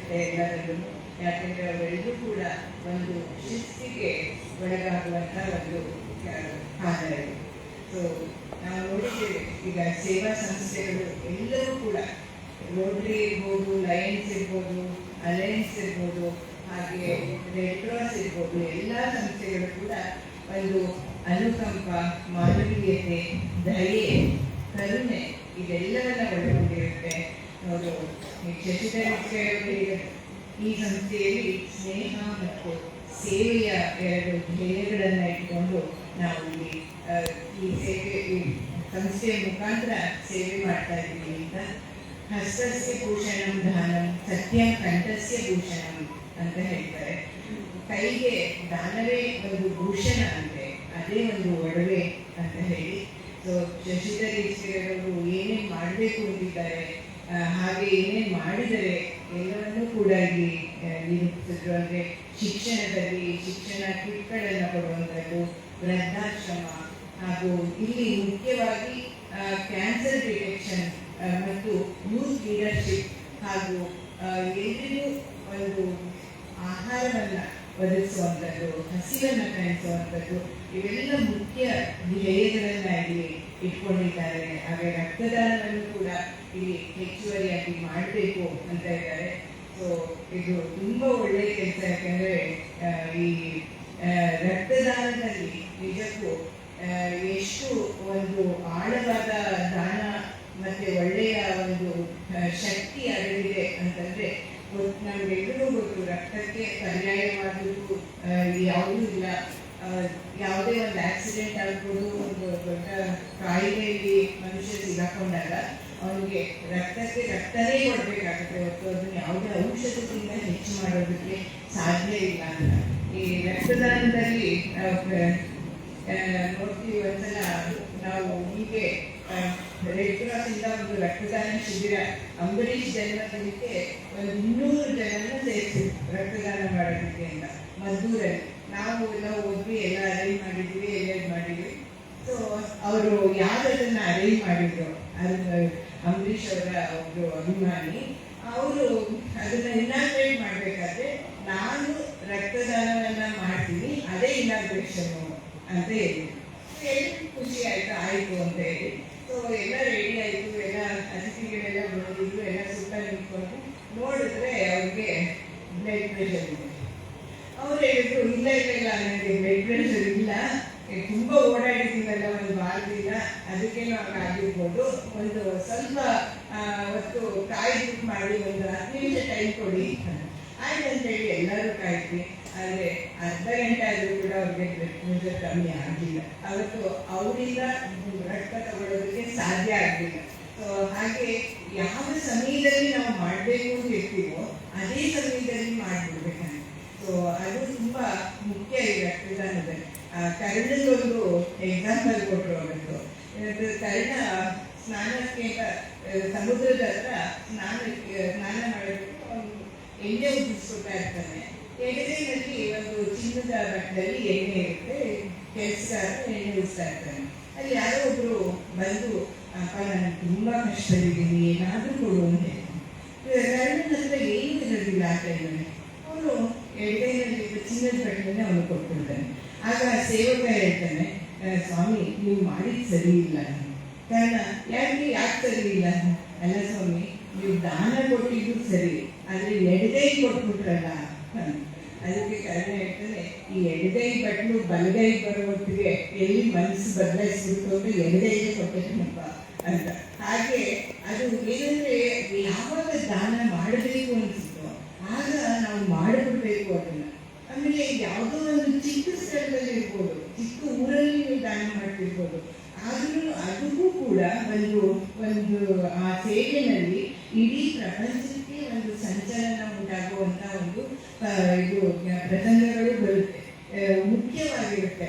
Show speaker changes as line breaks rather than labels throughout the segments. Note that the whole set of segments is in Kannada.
ಅನಿಸುತ್ತೆ ಎಲ್ಲರಲ್ಲೂ. ಯಾಕೆಂದರೆ ಅವರೆಲ್ಲರೂ ಕೂಡ ಒಂದು ಶಿಸ್ತಿಗೆ ಒಳಗಾಗುವಂಥ ಒಂದು ಆದರೆ. ಸೊ ನಾವು ನೋಡಿದ್ದೇವೆ ಈಗ ಸೇವಾ ಸಂಸ್ಥೆಗಳು ಎಲ್ಲರೂ ಕೂಡ ರೋಟರಿ ಇರ್ಬೋದು, ಲಯನ್ಸ್ ಇರ್ಬೋದು, ಅಲಯನ್ಸ್ ಇರ್ಬೋದು, ಹಾಗೆ ರೆಡ್ ಕ್ರಾಸ್ ಇರ್ಬೋದು, ಎಲ್ಲ ಸಂಸ್ಥೆಗಳು ಕೂಡ ಒಂದು ಅನುಕಂಪ, ಮಾನವೀಯತೆ, ದಯೆ, ಕರುಣೆ ಇದೆಲ್ಲವನ್ನ ಒಳಗೊಂಡಿರುತ್ತೆ. ಅವರು ಶಶಿಧರ್ ಈ ಸಂಸ್ಥೆಯಲ್ಲಿ ಸ್ನೇಹ ಮತ್ತು ಸೇವೆಯ ಎರಡು ಧ್ಯೇಯಗಳನ್ನು ಇಟ್ಕೊಂಡು ನಾವು ಈ ಸಂಸ್ಥೆಯ ಮುಖಾಂತರ ಸೇವೆ ಮಾಡ್ತಾ ಇದ್ದೀವಿ ಅಂತ. ಹಸ್ತಸ್ಯ ಭೂಷಣಂ ದಾನಂ ಸತ್ಯಂ ಕಂಠಸ್ಯ ಭೂಷಣಂ ಅಂತ ಹೇಳ್ತಾರೆ. ಕೈಗೆ ದಾನವೇ ಒಂದು ಭೂಷಣ ಅಂತೆ, ಅದೇ ಒಂದು ಒಡವೆ ಅಂತ ಹೇಳಿ. ಸೊ ಶಶಿಧರ್ ಈಶ್ವರವರು ಏನೇನು ಮಾಡಬೇಕು ಅಂತಿದ್ದಾರೆ, ಹಾಗೆ ಏನೇನು ಮಾಡಿದರೆ ಎಲ್ಲವನ್ನೂ ಕೂಡ ಇಲ್ಲಿ ನಿರೂಪಿಸಿದ್ರು. ಅಂದರೆ ಶಿಕ್ಷಣದಲ್ಲಿ ಶಿಕ್ಷಣ ಕಿಟ್ಗಳನ್ನು ಕೊಡುವಂಥದ್ದು, ವೃದ್ಧಾಶ್ರಮ, ಹಾಗೂ ಇಲ್ಲಿ ಮುಖ್ಯವಾಗಿ ಕ್ಯಾನ್ಸರ್ ಡಿಟೆಕ್ಷನ್ ಮತ್ತು ಯೂತ್ ಲೀಡರ್ಶಿಪ್, ಹಾಗೂ ಎಲ್ರಿಗೂ ಒಂದು ಆಹಾರವನ್ನು ಒದಗಿಸುವಂಥದ್ದು, ಹಸಿವನ್ನು ಕಾಣಿಸುವಂಥದ್ದು, ಇವೆಲ್ಲ ಮುಖ್ಯ ಧ್ಯೇಯಗಳನ್ನು ಇಲ್ಲಿ ಇಟ್ಕೊಂಡಿದ್ದಾರೆ. ಹಾಗೆ ರಕ್ತದಾನವನ್ನು ಕೂಡ ಇಲ್ಲಿ ಹೆಚ್ಚುವರಿಯಾಗಿ ಮಾಡಬೇಕು ಅಂತ ಇದ್ದಾರೆ. ಸೊ ಇದು ತುಂಬ ಒಳ್ಳೆಯ ಕೆಲಸ. ಯಾಕೆಂದರೆ ಈ ರಕ್ತದಾನದಲ್ಲಿ ನಿಜಕ್ಕೂ ಎಷ್ಟು ಒಂದು ಆಳವಾದ ದಾನ ಮತ್ತು ಒಳ್ಳೆಯ ಒಂದು ಶಕ್ತಿ ಅಡಗಿದೆ ಅಂತಂದರೆ ನಮಗೆಲ್ಲರೂ ಗೊತ್ತು. ರಕ್ತಕ್ಕೆ ಪರ್ಯಾಯವಾದದ್ದು ಯಾವುದೂ ಇಲ್ಲ. ಯಾವುದೇ ಒಂದು ಆಕ್ಸಿಡೆಂಟ್ ಆಗ್ಬೋದು, ಒಂದು ದೊಡ್ಡ ಕಾಯಿಲೆಯಲ್ಲಿ ಮನುಷ್ಯ ಸಿಗಾಕೊಂಡಾಗ ಅವನಿಗೆ ರಕ್ತನೇ ಕೊಡಬೇಕಾಗುತ್ತೆ ಹೊರತು ಅದನ್ನು ಯಾವುದೇ ಔಷಧದಿಂದ ಹೆಚ್ಚು ಮಾಡೋದಕ್ಕೆ ಸಾಧ್ಯ ಇಲ್ಲ ಅಂತ. ಈ ರಕ್ತದಾನದಲ್ಲಿ ನೋಡ್ತೀವಿ. ಒಂದ್ಸಲ ನಾವು ಹೀಗೆ ರೆಡ್ ಕ್ರಾಸ್ ಇಂದ ಒಂದು ರಕ್ತದಾನ ಶಿಬಿರ ಅಂಬರೀಷ್ ಜನ್ಮದಿನಕ್ಕೆ ಒಂದು 200 ಜನನ ಸೇರಿಸಿದ್ರು ರಕ್ತದಾನ ಮಾಡೋದಕ್ಕೆ ಅಂತ ಮದ್ದೂರಲ್ಲಿ. ನಾವು ಎಲ್ಲ ಹೋದ್ವಿ, ಎಲ್ಲ ಅರೇಂಜ್ ಮಾಡಿದ್ವಿ, ಮಾಡಿದ್ವಿ. ಸೊ ಅವರು ಯಾವ್ದನ್ನ ಅರೇಂಜ್ ಮಾಡಿದ್ರು, ಅದು ಅಂಬರೀಷ್ ಅವರ ಒಬ್ರು ಅಭಿಮಾನಿ. ಅವರು ಅದನ್ನ ಇನಾಗ್ರೇಟ್ ಮಾಡಬೇಕಾದ್ರೆ ನಾನು ರಕ್ತದಾನವನ್ನ ಮಾಡ್ತೀನಿ, ಅದೇ ಇನಾಗ್ರೇಷನ್ ಅಂತ ಹೇಳಿ ಖುಷಿ ಆಯ್ತು ಅಂತ ಹೇಳಿ. ಸೊ ಎಲ್ಲ ರೆಡಿ ಆಯಿತು, ಎಲ್ಲ ಅತಿಥಿಗಳೆಲ್ಲ ಬಂದಿದ್ರು, ಎಲ್ಲ ಸುತ್ತ ನಿಂತ್ಕೊಂಡು ನೋಡಿದ್ರೆ ಅವ್ರಿಗೆ ಬ್ಲಡ್ ಪ್ರೆಷರ್ ಇದೆ. ಅವ್ರು ಹೇಳಿದ್ರು, ಇಲ್ಲ ನನಗೆ ಬ್ಲಡ್ ಪ್ರೆಷರ್ ಇಲ್ಲ, ತುಂಬ ಓಡಾಡಿದ್ದೀನಲ್ಲ ಒಂದು ವಾರದಿಂದ, ಅದಕ್ಕೇನೋ ಆಗಿರ್ಬೋದು, ಒಂದು ಸ್ವಲ್ಪ ಹೊತ್ತು ಕಾಯ್ದು ಮಾಡಿ ಒಂದು 10 ನಿಮಿಷ ಟೈಮ್ ಕೊಡಿ ಆಯ್ತು ಅಂತೇಳಿ ಎಲ್ಲರೂ ಕಾಯ್ತೀವಿ. ಆದರೆ ಅರ್ಧ ಗಂಟೆ ಆದರೂ ಕೂಡ ಅವ್ರಿಗೆ ಬ್ಲಡ್ ಪ್ರೆಷರ್ ಕಮ್ಮಿ ಆಗಲಿಲ್ಲ. ಅವತ್ತು ಅವರಿಂದ ರಕ್ತ ತಗೊಳ್ಳೋದಕ್ಕೆ ಸಾಧ್ಯ ಆಗಲಿಲ್ಲ. ಸೊ ಹಾಗೆ ಯಾವ ಸಮಯದಲ್ಲಿ ನಾವು ಮಾಡಬೇಕು ಅಂತ ಇರ್ತೀವೋ ಅದೇ ಸಮಯದಲ್ಲಿ ಮಾಡಿಬಿಡ್ಬೇಕಂತ. ಸೊ ಅದು ತುಂಬ ಮುಖ್ಯ ಈ ರಕ್ತದಾನದಲ್ಲಿ. ಕರ್ಣದೊಂದು ಎಕ್ಸಾಂಪಲ್ ಕೊಟ್ಟರು. ಅವತ್ತು ಕರ್ಣ ಸ್ನಾನಕ್ಕೆ ಸಮುದ್ರದ ಹತ್ರ ಸ್ನಾನ ಮಾಡಬೇಕು, ಎಣ್ಣೆ ಉದಿಸ್ಕೊತಾ ಇರ್ತಾನೆ. ಎಣ್ಣೆಯಲ್ಲಿ ಒಂದು ಚಿನ್ನದ ಬಟ್ಟದಲ್ಲಿ ಎಣ್ಣೆ ಇರುತ್ತೆ, ಕೆಲಸಗಾರ ಎಣ್ಣೆ ಉದಿಸ್ತಾ ಇರ್ತಾನೆ. ಅಲ್ಲಿ ಯಾರೋ ಒಬ್ರು ಬಂದು, ಅಪ್ಪ ನಾನು ತುಂಬ ಕಷ್ಟದಲ್ಲಿದ್ದೀನಿ, ಏನಾದರೂ ಕೊಡು ಅಂತ ಹೇಳ್ತಾನೆ. ಕರ್ಣನ ಹತ್ರ ಏನು ಇರೋದಿಲ್ಲ ಆ ಟೈಮಲ್ಲಿ. ಅವನು ಎಣ್ಣೆಯಲ್ಲಿ ಚಿನ್ನದ ಬಟ್ಟೆಯನ್ನೇ ಅವನು ಕೊಟ್ಬಿಡ್ತಾನೆ. ಆಗ ಸೇವಕ ಹೇಳ್ತಾನೆ, ಸ್ವಾಮಿ ನೀವು ಮಾಡಿದ್ದು ಸರಿ ಇಲ್ಲ. ಕಾರಣ ಯಾಕೆ ಸರಿ ಇಲ್ಲ? ಅಲ್ಲ ಸ್ವಾಮಿ, ನೀವು ದಾನ ಕೊಟ್ಟಿದ್ದು ಸರಿ, ಆದರೆ ಎಡಗೈ ಕೊಟ್ಬಿಟ್ರಲ್ಲ. ಅದಕ್ಕೆ ಕಾರಣ ಹೇಳ್ತಾನೆ, ಈ ಎಡಗೈ ಬಟ್ಲು ಬಲಗೈ ಬರೋ ಹೊತ್ತಿಗೆ ಎಲ್ಲಿ ಮನಸ್ಸು ಬದಲಾಯಿಸ್ಬಿಟ್ಟು ಅಂದ್ರೆ ಎಡಗೈಗೆ ಕೊಟ್ಟಿದ್ದನಪ್ಪ ಅಂತ. ಹಾಗೆ ಅದು ಏನಂದ್ರೆ ಯಾವಾಗ ದಾನ ಮಾಡಬೇಕು ಅನಿಸುತ್ತೋ ಆಗ ನಾವು ಮಾಡಿಬಿಡ್ಬೇಕು ಅದನ್ನ. ಆಮೇಲೆ ಯಾವುದೋ ಒಂದು ಚಿಕ್ಕ ಸ್ಥಳದಲ್ಲಿ ಇರ್ಬೋದು, ಚಿಕ್ಕ ಊರಲ್ಲಿ ನೀವು ದಾನ ಮಾಡ್ತಿರ್ಬೋದು, ಆದ್ರೂ ಅದಕ್ಕೂ ಕೂಡ ಒಂದು ಆ ಸೇವೆಯಲ್ಲಿ ಇಡೀ ಪ್ರಪಂಚಕ್ಕೆ ಒಂದು ಸಂಚಲನ ಉಂಟಾಗುವಂತ ಒಂದು ಇದು ಪ್ರಸಂಗಗಳು ಬರುತ್ತೆ, ಮುಖ್ಯವಾಗಿರುತ್ತೆ.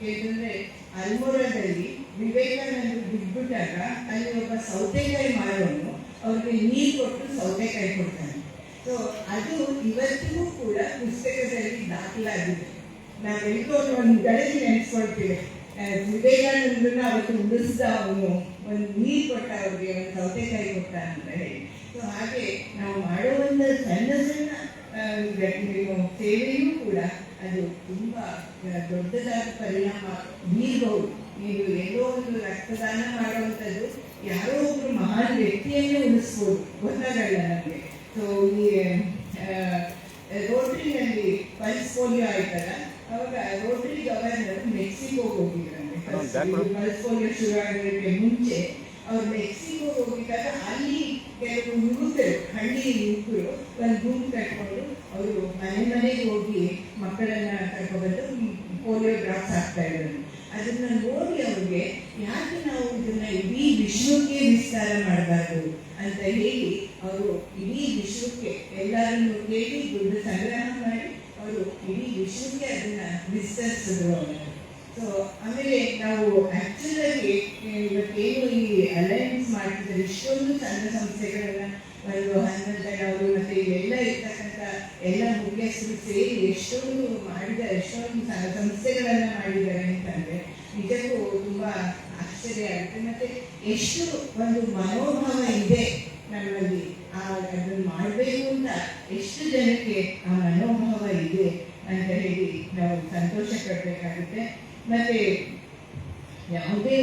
ಏಕೆಂದ್ರೆ ಅಲ್ಮೋರಾದಲ್ಲಿ ವಿವೇಕಾನಂದ ಬಿಟ್ಬಿಟ್ಟಾಗ ಅಲ್ಲಿ ಒಬ್ಬ ಸೌತೆಕಾಯಿ ಮಾರೋನು ಅವ್ರಿಗೆ ನೀರು ಕೊಟ್ಟು ಸೌತೆಕಾಯಿ ಕೊಡ್ತಾನೆ. ಸೊ ಅದು ಇವತ್ತಿಗೂ ಕೂಡ ಪುಸ್ತಕದಲ್ಲಿ ದಾಖಲಾಗಿದೆ. ನಾವೆಲ್ಲರೂ ಒಂದು ಗಳಿಗೆ ನೆನೆಸ್ಕೊಳ್ತೀವಿ, ವಿವೇಕಾನಂದನ ಅವತ್ತು ಉಳಿಸ್ದ ಅವನು, ಒಂದು ನೀರು ಕೊಟ್ಟ ಅವ್ರಿಗೆ, ಒಂದು ಸೌತೆಕಾಯಿ ಕೊಟ್ಟ ಅಂತ ಹೇಳಿ. ಸೊ ಹಾಗೆ ನಾವು ಮಾಡುವಂಥ ಸಣ್ಣ ಸಣ್ಣ ಸೇವೆಯೂ ಕೂಡ ಅದು ತುಂಬ ದೊಡ್ಡದಾದ ಪರಿಣಾಮ ಬೀರಬಹುದು. ನೀವು ಎಲ್ಲೋ ಒಂದು ರಕ್ತದಾನ ಮಾಡುವಂಥದ್ದು ಯಾರೋ ಒಬ್ರು ಮಹಾನ್ ವ್ಯಕ್ತಿಯನ್ನೇ ಉಳಿಸ್ಬೋದು, ಗೊತ್ತಾಗಲ್ಲ ನಮಗೆ. ಸೊ ಈ ರೋಟರಿನಲ್ಲಿ ಪಲ್ಸ್ ಪೋಲಿಯೋ ಆಯ್ತಲ್ಲ, ಅವಾಗ ರೋಟರಿ ಗವರ್ನರ್ ಮೆಕ್ಸಿಕೋಗೆ ಹೋಗಿದ್ರಂತೆ. ಪಲ್ಸ್ ಪೋಲಿಯೋ ಶುರು ಆಗೋದಕ್ಕೆ ಮುಂಚೆ ಅವ್ರು ಮೆಕ್ಸಿಕೋ ಹೋಗಿದ್ದಾಗ ಅಲ್ಲಿ ಕೆಲವು ಯುವಕರು, ಹಳ್ಳಿ ಯುವಕರು ಒಂದು ಗುಂಪು ಕಟ್ಕೊಂಡು ಅವರು ಮನೆಗೆ ಹೋಗಿ ಮಕ್ಕಳನ್ನ ಕರ್ಕೊಬಂದು ಪೋಲಿಯೋ ಡ್ರಾಪ್ಸ್ ಹಾಕ್ತಾ ಇದ್ರು. ಅದನ್ನ ನೋಡಿ ಅವ್ರಿಗೆ ಯಾಕೆ ನಾವು ಇದನ್ನ ಇಡೀ ವಿಶ್ವಕ್ಕೆ ವಿಸ್ತಾರ ಮಾಡಬಾರ್ದು ಅಂತ ಹೇಳಿ ಅವರು ಇಡೀ ವಿಶ್ವಕ್ಕೆ ಎಲ್ಲರನ್ನು ಕೇಳಿ ದುಡ್ಡು ಸಂಗ್ರಹ ಮಾಡಿ ಅವರು ಇಡೀ ವಿಶ್ವಕ್ಕೆ ಅದನ್ನ ವಿಸ್ತರಿಸಿದ್ರು ಅವರು. ಸೊ ಆಮೇಲೆ ನಾವು ಆಕ್ಚುಲ್ ಆಗಿ ಇವತ್ತೇನು ಈ ಅಲಯನ್ಸ್ ಮಾಡ್ತಿದ್ದಾರೆ, ಇಷ್ಟೊಂದು ಸಂಘ ಸಂಸ್ಥೆಗಳನ್ನ ಒಂದು 11 ಜನ ಅವರು ಮತ್ತೆ ಇವೆಲ್ಲ ಇರ್ತಕ್ಕಂಥ ಎಲ್ಲ ಮುಖ್ಯಸ್ಥರು ಸೇರಿ ಎಷ್ಟೊಂದು ಮಾಡಿದ್ದಾರೆ, ಎಷ್ಟೊಂದು ಸಂಘ ಸಂಸ್ಥೆಗಳನ್ನ ಮಾಡಿದ್ದಾರೆ ಅಂತಂದ್ರೆ ನಿಜಕ್ಕೂ ತುಂಬಾ ಆಶ್ಚರ್ಯ ಆಗುತ್ತೆ. ಮತ್ತೆ ಎಷ್ಟು ಒಂದು ಮನೋಭಾವ ಇದೆ ನಮ್ಮಲ್ಲಿ, ಅದನ್ನು ಮಾಡಬೇಕು ಅಂತ ಎಷ್ಟು ಜನಕ್ಕೆ ಆ ಮನೋಭಾವ ಇದೆ ಅಂತ ಹೇಳಿ ನಾವು ಸಂತೋಷ ಪಡಬೇಕಾಗುತ್ತೆ. ಮತ್ತೆ ಯಾವುದೇ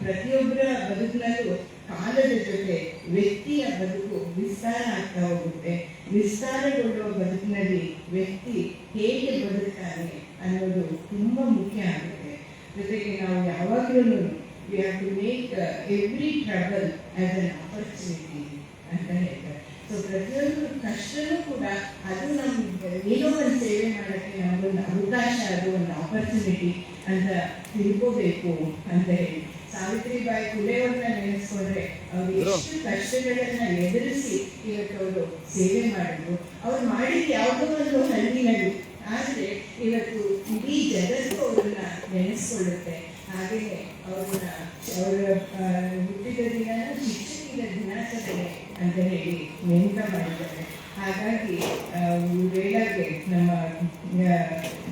ಪ್ರತಿಯೊಬ್ಬರ ಬದುಕಿನಲ್ಲೂ ಕಾಲದ ಜೊತೆ ವ್ಯಕ್ತಿಯ ಬದುಕು ವಿಸ್ತಾರ ಆಗ್ತಾ ಹೋಗುತ್ತೆ. ವಿಸ್ತಾರಗೊಳ್ಳುವ ಬದುಕಿನಲ್ಲಿ ವ್ಯಕ್ತಿ ಹೇಗೆ ಬದುಕ್ತಾನೆ ಅನ್ನೋದು ತುಂಬಾ ಮುಖ್ಯ ಆಗುತ್ತೆ. ಜೊತೆಗೆ ನಾವು ಯಾವಾಗಲೂ we have to make every trouble as an opportunity ಅಂತ ಹೇಳ್ತಾರೆ. ಸೊ ಪ್ರತಿಯೊಂದು ಕಷ್ಟನೂ ಕೂಡ ಅದು ನಮ್ಗೆ ಏನೋ ಒಂದು ಸೇವೆ ಮಾಡೋಕ್ಕೆ ನಮಗೊಂದು ಅವಕಾಶ, ಅದು ಒಂದು ಆಪರ್ಚುನಿಟಿ ಅಂತ ತಿಳ್ಕೋಬೇಕು ಅಂತ ಹೇಳಿ ಸಾವಿತ್ರಿಬಾಯಿ ಫುಲೆಯವ್ರನ್ನ ನೆನೆಸ್ಕೊಂಡ್ರೆ ಅವ್ರು ಎಷ್ಟು ಕಷ್ಟಗಳನ್ನ ಎದುರಿಸಿ ಇವತ್ತು ಅವರು ಸೇವೆ ಮಾಡಿದ್ರು. ಅವ್ರು ಮಾಡಿದ ಯಾವುದೋ ಒಂದು ಹಳ್ಳಿನಲ್ಲಿ, ಆದರೆ ಇವತ್ತು ಇಡೀ ಜಗತ್ತು ಅವ್ರನ್ನ ನೆನೆಸ್ಕೊಳ್ಳುತ್ತೆ. ಹಾಗೆಯೇ ಅವ್ರನ್ನ ಅವರ ಹುಟ್ಟಿದ ದಿನ ಶಿಕ್ಷಕಿಯ ದಿನಾಚರಣೆ ಅಂತ ಹೇಳಿ ನೇಮಕ ಮಾಡಿದ್ದಾರೆ. ಹಾಗಾಗಿ ವೇಳಾಗೆ ನಮ್ಮ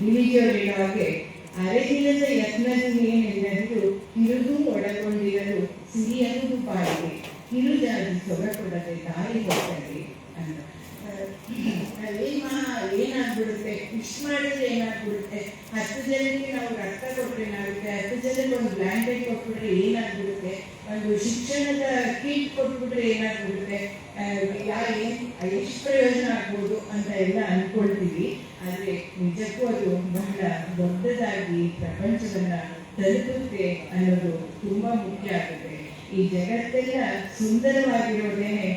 ದಿವಿಜಿಯವರು ಹೇಳೋ ಹಾಗೆ ಅರೆದಿನದ ಯತ್ನದನ್ನೇನೆಲ್ಲರೂ ಹಿರಿದು ಒಳಗೊಂಡಿರಲು ಸಿರಿಯದು ಬಾಯಿಗೆ ಹಿರಿದಾಗಿ ಸೊಗಕೊಡದೆ ದಾರಿ ಹೋಗ್ತಾರೆ ಅಂತ. ಏನಾಗ್ಬಿಡುತ್ತೆ, ಇಷ್ಟು ಮಾಡಿದ್ರೆ ಏನಾಗ್ಬಿಡುತ್ತೆ, 10 ಜನಕ್ಕೆ ನಾವು ರಕ್ತ ಕೊಟ್ಟರೆ ಏನಾಗುತ್ತೆ, 10 ಜನಕ್ಕೆ ಒಂದು ಬ್ಲ್ಯಾಂಕೆಟ್ ಕೊಟ್ಬಿಟ್ರೆ ಏನಾಗ್ಬಿಡುತ್ತೆ, ಒಂದು ಶಿಕ್ಷಣದ ಕಿಟ್ ಕೊಟ್ಬಿಟ್ರೆ ಏನಾಗ್ಬಿಡುತ್ತೆ, ಎಷ್ಟು ಪ್ರಯೋಜನ ಆಗ್ಬೋದು ಅಂತ ಎಲ್ಲ ಅನ್ಕೊಳ್ತೀವಿ. ಆದರೆ ನಿಜಕ್ಕೂ ಅದು ಬಹಳ ದೊಡ್ಡದಾಗಿ ಪ್ರಪಂಚವನ್ನ ತಲುಪುತ್ತೆ ಅನ್ನೋದು ತುಂಬಾ ಮುಖ್ಯ ಆಗುತ್ತೆ. ಈ ಜಗತ್ತೆಲ್ಲ ಸುಂದರವಾಗಿರೋದೇನೆ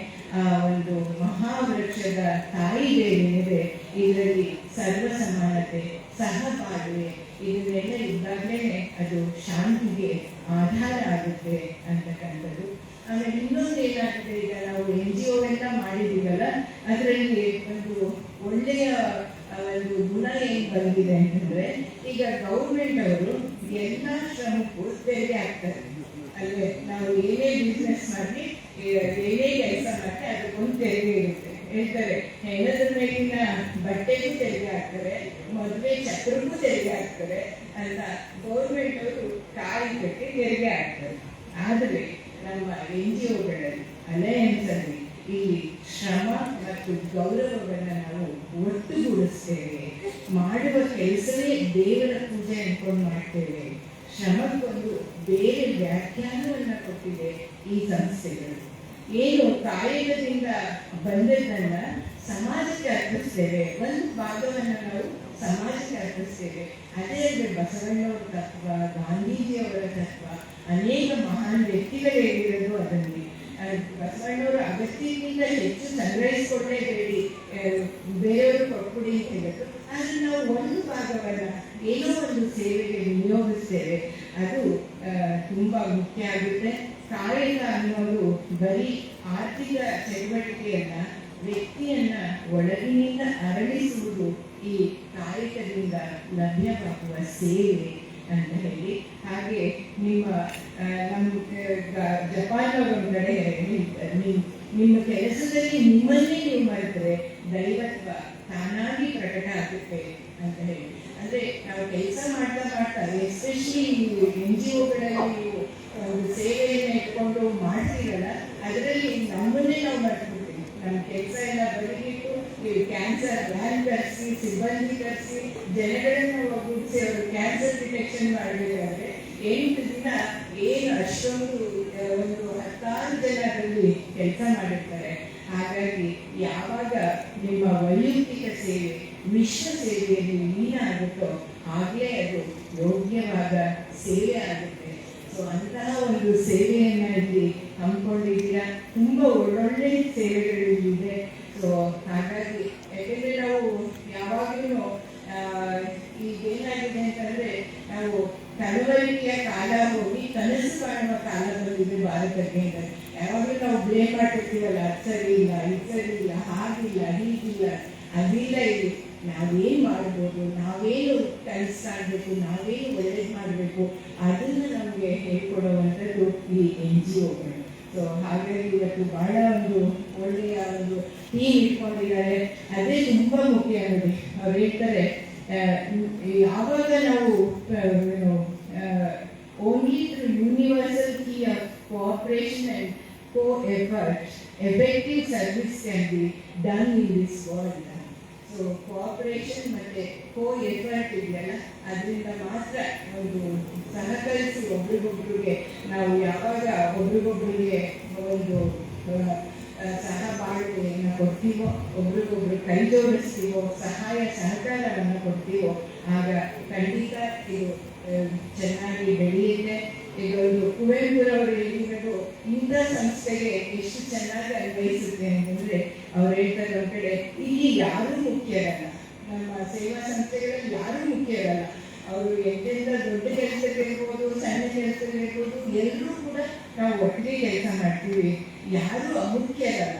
ಒಂದು ಮಹಾವೃಕ್ಷದ ತಾಯಿ ದೇವಿದೆ. ಇದರಲ್ಲಿ ಸರ್ವ ಸಮಾನತೆ, ಸಹಬಾಳ್ವೆ ಇದನ್ನೆಲ್ಲ ಇದ್ದಾಗಲೇ ಅದು ಶಾಂತಿಗೆ ಆಧಾರ ಆಗುತ್ತೆ ಅಂತಕ್ಕಂಥದ್ದು. ಆಮೇಲೆ ಇನ್ನೊಂದು ಏನಾಗುತ್ತೆ, ಈಗ ನಾವು NGO ಎಲ್ಲ ಮಾಡಿದೀವಲ್ಲ, ಅದರಲ್ಲಿ ಒಂದು ಒಳ್ಳೆಯ ಒಂದು ಗುಣ ಏನು ಬಂದಿದೆ ಅಂತಂದ್ರೆ, ಈಗ ಗೌರ್ಮೆಂಟ್ ಅವರು ಎಲ್ಲ ಶ್ರಮಕ್ಕೂ ತೆರಿಗೆ ಹಾಕ್ತಾರೆ. ಅಲ್ಲೇ ನಾವು ಏನೇ ಬಿಸ್ನೆಸ್ ಮಾಡಿ, ಏನೇ ಕೆಲಸ ಮಾಡಿ ಅದಕ್ಕೊಂದು ತೆರಿಗೆ ಇರುತ್ತೆ. ಹೇಳ್ತಾರೆ ಹೆಣದ ಮೇಲಿನ ಬಟ್ಟೆಗೂ ತೆರಿಗೆ ಹಾಕ್ತಾರೆ, ಮದುವೆ ಚಕ್ರಕ್ಕೂ ತೆರಿಗೆ ಹಾಕ್ತಾರೆ ಅಂತ ಗೌರ್ಮೆಂಟ್ ಅವರು ಕಾಯಿದಕ್ಕೆ ತೆರಿಗೆ ಹಾಕ್ತಾರೆ. ಆದರೆ ನಮ್ಮ NGOಗಳಲ್ಲಿ, ಅಲಯನ್ಸ್ ಅಲ್ಲಿ ಇಲ್ಲಿ ಶ್ರಮ ಮತ್ತು ಗೌರವವನ್ನು ನಾವು ಒಟ್ಟುಗೂಡಿಸ್ತೇವೆ. ಮಾಡುವ ಕೆಲಸವೇ ದೇವರ ಪೂಜೆ ಅನ್ಕೊಂಡು ಮಾಡ್ತೇವೆ. ಶ್ರಮಕ್ಕೊಂದು ಬೇರೆ ವ್ಯಾಖ್ಯಾನವನ್ನ ಕೊಟ್ಟಿದೆ ಈ ಸಂಸ್ಥೆಗಳು. ಏನು ಕಾಯಕದಿಂದ ಬಂದದ್ದನ್ನ ಸಮಾಜಕ್ಕೆ ಅರ್ಪಿಸ್ತೇವೆ, ಒಂದು ಭಾಗವನ್ನ ನಾವು ಸಮಾಜಕ್ಕೆ ಅರ್ಪಿಸ್ತೇವೆ. ಅದೇ ಅಂದರೆ ಬಸವಣ್ಣವರ ತತ್ವ, ಗಾಂಧೀಜಿಯವರ ತತ್ವ, ಅನೇಕ ಮಹಾನ್ ವ್ಯಕ್ತಿಗಳು ಹೇಳಿರೋದು ಅದರಲ್ಲಿ. ಬಸವಣ್ಣವರು ಅಗತ್ಯಕ್ಕಿಂತ ಹೆಚ್ಚು ಸಂಗ್ರಹಿಸಿಕೊಳ್ಳೇಬೇಡಿ, ಬೇರೆಯವರು ಕೊಟ್ಬಿಡಿ ಅಂತ ಹೇಳಿದ್ರು. ಆದರೆ ನಾವು ಒಂದು ಭಾಗವನ್ನ ಏನೋ ಒಂದು ಸೇವೆಗೆ ವಿನಿಯೋಗಿಸ್ತೇವೆ, ಅದು ತುಂಬಾ ಮುಖ್ಯ ಆಗುತ್ತೆ. ಕಾಯಕ ಅನ್ನೋದು ಬರೀ ಆರ್ಥಿಕ ಚಟುವಟಿಕೆಯನ್ನ, ವ್ಯಕ್ತಿಯನ್ನ ಒಳಗಿನಿಂದ ಅರಳಿಸುವುದು ಈ ಕಾಯಕದಿಂದ ಲಭ್ಯವಾಗುವ ಸೇವೆ ಅಂತ ಹೇಳಿ. ಹಾಗೆ ನಮ್ಮ ಜಪಾನವರು ಒಂದು ಕಡೆ ನಿಮ್ಮ ಕೆಲಸದಲ್ಲಿ ನಿಮ್ಮನ್ನೇ ನೀವು ಮಾಡಿದ್ರೆ ದೈವತ್ವ ತಾನಾಗಿ ಪ್ರಕಟ ಆಗುತ್ತೆ ಅಂತ ಹೇಳಿ. ಅಂದ್ರೆ ನಾವು ಕೆಲಸ ಮಾಡ್ತಾ ಮಾಡ್ತಾ, ಎಸ್ಪೆಷಲಿ NGOಗಳಲ್ಲಿ ನೀವು ಒಂದು ಸೇವೆಯನ್ನು ಇಟ್ಕೊಂಡು ಮಾಡ್ತೀರಲ್ಲ, ಅದರಲ್ಲಿ ನಮ್ಮನ್ನೇ ನಾವು ಮಾಡ್ಕೊಳ್ತೀವಿ. ನಮ್ಮ ಕೆಲಸ ಎಲ್ಲ ಬರೀಬೇಕು, ಸಿಬ್ಬಂದಿ ಕರೆಸಿ ಜನಗಳನ್ನು ಒಗ್ಗೂಡಿಸಿ ಅವರು ಕ್ಯಾನ್ಸರ್ ಡಿಟೆಕ್ಷನ್ ಮಾಡಬೇಕಾದ್ರೆ 8 ದಿನ ಏನು ಅಷ್ಟೊಂದು ಒಂದು 16 ಜನ ಅದರಲ್ಲಿ ಕೆಲಸ ಮಾಡಿರ್ತಾರೆ. ಹಾಗಾಗಿ ಯಾವಾಗ ನಿಮ್ಮ ವೈಯಕ್ತಿಕ ಸೇವೆ ವಿಶ್ವ ಸೇವೆಯಲ್ಲಿ ಲೀನಾಗುತ್ತೋ ಆಗಲೇ ಅದು ಯೋಗ್ಯವಾದ ಸೇವೆ ಆಗುತ್ತೆ. ಸೊ ಅಂತಹ ಒಂದು ಸೇವೆಯನ್ನು ಇಲ್ಲಿ ಹಮ್ಮಿಕೊಂಡಿದ್ದೀರಾ. ತುಂಬ ಒಳ್ಳೊಳ್ಳೆ ಸೇವೆಗಳು ಇದೆ. ಸೊ ಹಾಗಾಗಿ ಯಾಕೆಂದರೆ ನಾವು ಯಾವಾಗಲೂ ಈಗೇನಾಗಿದೆ ಅಂತಂದರೆ ನಾವು ಕಲವರಿಕೆಯ ಕಾಲ ಹೋಗಿ ಕನಸು ಕಾಣುವ ಕಾಲ ಬಂದಿದೆ ಭಾರತಕ್ಕೆ ಅಂತ. ಯಾವಾಗಲೂ ನಾವು ಬ್ಲೇಮ್ ಮಾಡ್ತಿರ್ತೀವಲ್ಲ, ಅದು ಸರಿ ಇಲ್ಲ, ಇದು ಸರಿ ಇಲ್ಲ, ಹಾಗಿಲ್ಲ, ಹೀಗಿಲ್ಲ, ಅದಿಲ್ಲ. ಇದು ನಾವೇನು ಮಾಡ್ಬೋದು, ನಾವೇನು ಕನಸು ಕಾಣಬೇಕು, ನಾವೇನು ಒಳ್ಳೇದು ಮಾಡಬೇಕು ಅದನ್ನು ನಮಗೆ ಹೇಳ್ಕೊಡುವಂಥದ್ದು ಈ NGOಗಳು. ಸೊ ಹಾಗಾಗಿ ಇವತ್ತು ಬಹಳ ಒಂದು ಒಳ್ಳೆಯ ಒಂದು ಟೀಮ್ ಇಟ್ಕೊಂಡಿದ್ದಾರೆ. ಅದೇ ತುಂಬ ಮುಖ್ಯ ಆಗಿದೆ. ಅವ್ರು ಹೇಳ್ತಾರೆ ಯಾವಾಗ ನಾವು only through universal key of cooperation and co-effort effective service can be done in this world. So cooperation ಮತ್ತು co-effort ಇದೆಯಲ್ಲ, ಅದರಿಂದ ಮಾತ್ರ ಒಂದು ಸಹಕರಿಸಿ ಒಬ್ರಿಗೊಬ್ರಿಗೆ ನಾವು ಯಾವಾಗ ಒಬ್ರಿಗೊಬ್ರಿಗೆ ಒಂದು ಸಹಬಾಳ್ವೆಯನ್ನು ಕೊಡ್ತೀವೋ, ಒಬ್ರಿಗೊಬ್ರು ಕೈ ಜೋಡಿಸ್ತೀವೋ, ಸಹಾಯ ಸಹಕಾರವನ್ನು ಕೊಡ್ತೀವೋ, ಆಗ ಖಂಡಿತ ಇದು ಚೆನ್ನಾಗಿ ಬೆಳೆಯುತ್ತೆ. ಇದೊಂದು ಕುವೆಂಪುರವರು ಹೇಳಿರೋದು ಇಂಥ ಸಂಸ್ಥೆಗೆ ಎಷ್ಟು ಚೆನ್ನಾಗಿ ಅನ್ವಯಿಸುತ್ತೆ ಅಂತಂದರೆ, ಅವ್ರು ಹೇಳ್ತಾರೆ ಒಂದು ಕಡೆ ಇಲ್ಲಿ ಯಾರೂ ಮುಖ್ಯರಲ್ಲ, ನಮ್ಮ ಸೇವಾ ಸಂಸ್ಥೆಗಳಲ್ಲಿ ಯಾರೂ ಮುಖ್ಯರಲ್ಲ. ಅವರು ಎಂತೆಂಥ ದೊಡ್ಡ ಕೆಲಸಗಳಿರ್ಬೋದು, ಸಣ್ಣ ಕೆಲಸಗಳಿರ್ಬೋದು, ಎಲ್ಲರೂ ಕೂಡ ನಾವು ಒಟ್ಟಿಗೆ ಕೆಲಸ ಮಾಡ್ತೀವಿ. ಯಾರೂ ಅಮುಖ್ಯರಲ್ಲ,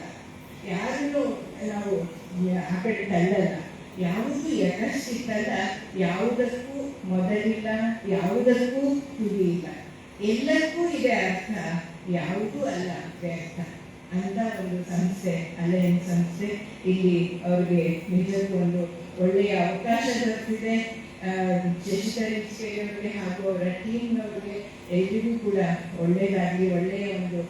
ಯಾರನ್ನು ನಾವು ಆ ಕಡೆ ತಳ್ಳಲ್ಲ, ಯಾವುದೂ ಯಕಷ್ಟಿತ್ತಲ್ಲ, ಯಾವುದಕ್ಕೂ ಮೊದಲಿಲ್ಲ, ಯಾವುದಕ್ಕೂ ತುದಿ ಇಲ್ಲ, ಎಲ್ಲಕ್ಕೂ ಇದೆ ಅರ್ಥ, ಯಾವುದೂ ಅಲ್ಲ ವ್ಯರ್ಥ ಅಂತ ಒಂದು ಸಂಸ್ಥೆ ಅಲಯನ್ಸ್ ಸಂಸ್ಥೆ. ಇಲ್ಲಿ ಅವ್ರಿಗೆ ನಿಜಕ್ಕೂ ಒಂದು ಒಳ್ಳೆಯ ಅವಕಾಶ ದೊರೆತಿದೆ. ಶಶಿಧರ್ ಹಾಗೂ ಅವರ ಟೀಮ್ನವ್ರಿಗೆ ಎಲ್ರಿಗೂ ಕೂಡ ಒಳ್ಳೆಯದಾಗಲಿ, ಒಳ್ಳೆಯ ಒಂದು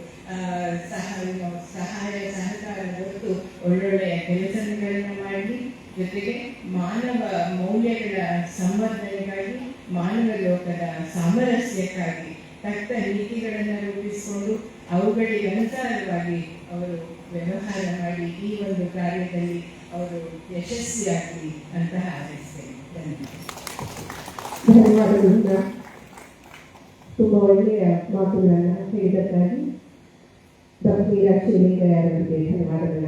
ಸಹಾಯ ಸಹಕಾರ ದೊರೆತು ಒಳ್ಳೊಳ್ಳೆಯ ಕೆಲಸಗಳನ್ನು ಮಾಡಿ, ಜೊತೆಗೆ ಮಾನವ ಮೌಲ್ಯಗಳ ಸಂವರ್ಧನೆಗಾಗಿ, ಮಾನವ ಲೋಕದ ಸಾಮರಸ್ಯಕ್ಕಾಗಿ ತಕ್ಕ ನೀತಿಗಳನ್ನು ರೂಪಿಸಿಕೊಂಡು ಅವುಗಳಿಗೆ ಅನುಸಾರವಾಗಿ ಅವರು ವ್ಯವಹಾರ ಮಾಡಿ ಈ ಒಂದು ಕಾರ್ಯದಲ್ಲಿ ಅವರು ಯಶಸ್ವಿಯಾಗಲಿ ಅಂತ ಹಾರೈಸ್ತೇನೆ.
ಧನ್ಯವಾದಗಳಿಂದ ತುಂಬ ಒಳ್ಳೆಯ ಮಾತುಗಳನ್ನು ಹೇಳಿದ್ದಕ್ಕಾಗಿ ಡಾಕ್ಟರ್ ಮೀನಾಕ್ಷಿ ಲಿಂಗಯ್ಯನವರಿಗೆ ಧನ್ಯವಾದಗಳನ್ನು.